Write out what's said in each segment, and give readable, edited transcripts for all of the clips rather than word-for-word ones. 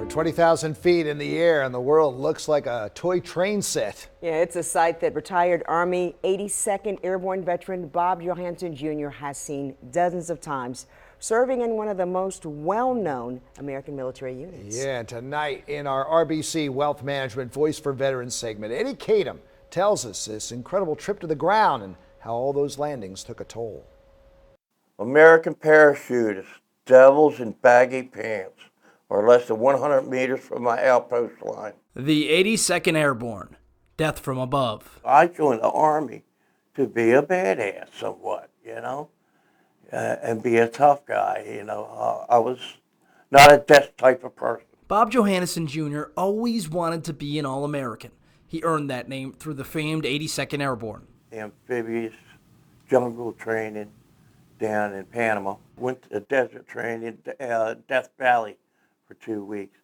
20,000 feet in the air and the world looks like a toy train set. Yeah, it's a sight that retired Army 82nd Airborne veteran Bob Johansen Jr. has seen dozens of times, serving in one of the most well-known American military units. Yeah, tonight in our RBC Wealth Management Voice for Veterans segment, Eddie Kadam tells us this incredible trip to the ground and how all those landings took a toll. American parachutists, devils in baggy pants, are less than 100 meters from my outpost line. The 82nd Airborne, death from above. I joined the Army to be a badass somewhat, and be a tough guy, I was not a death type of person. Bob Johansen Jr. always wanted to be an All-American. He earned that name through the famed 82nd Airborne. Amphibious jungle training down in Panama. Went to desert training in Death Valley for 2 weeks.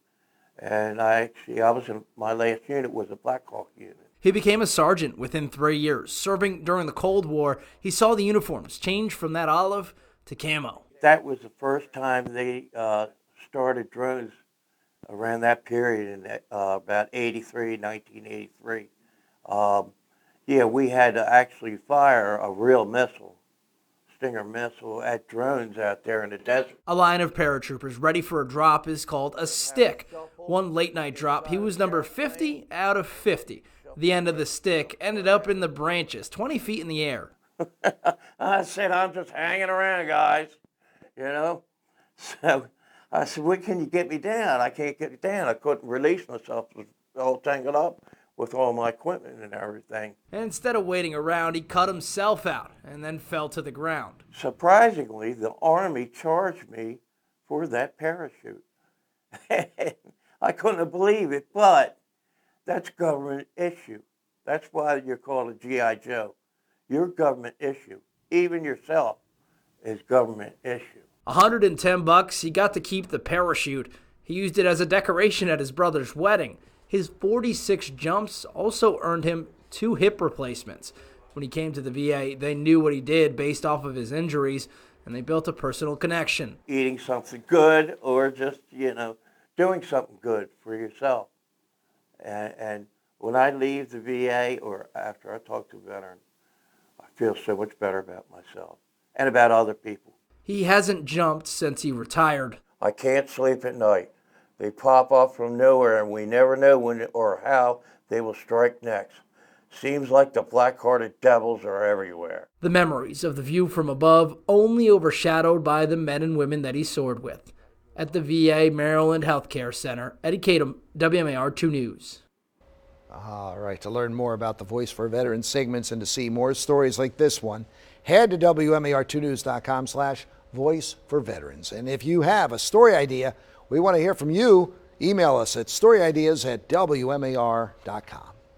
And I was in, my last unit was a Black Hawk unit. He became a sergeant within 3 years. Serving during the Cold War, he saw the uniforms change from that olive to camo. That was the first time they started drones around that period in about 1983. We had to actually fire a real missile, Stinger missile, at drones out there in the desert. A line of paratroopers ready for a drop is called a stick. One late night drop, he was number 50 out of 50. The end of the stick ended up in the branches, 20 feet in the air. I said, I'm just hanging around, guys, So I said, when can you get me down? I can't get down. I couldn't release myself. It was all tangled up with all my equipment and everything. And instead of waiting around, he cut himself out and then fell to the ground. Surprisingly, the Army charged me for that parachute. I couldn't believe it, but that's government issue. That's why you're called a G.I. Joe. Your government issue, even yourself, is government issue. $110, he got to keep the parachute. He used it as a decoration at his brother's wedding. His 46 jumps also earned him 2 hip replacements. When he came to the VA, they knew what he did based off of his injuries, and they built a personal connection. Eating something good or just, doing something good for yourself. And when I leave the VA or after I talk to a veteran, I feel so much better about myself and about other people. He hasn't jumped since he retired. I can't sleep at night. They pop up from nowhere, and we never know when or how they will strike next. Seems like the black-hearted devils are everywhere. The memories of the view from above only overshadowed by the men and women that he soared with. At the VA Maryland Healthcare Center, Eddie Kadam, WMAR 2 News. All right, to learn more about the Voice for Veterans segments and to see more stories like this one, head to WMAR2news.com/Voice for Veterans. And if you have a story idea, we want to hear from you. Email us at storyideas@WMAR.com.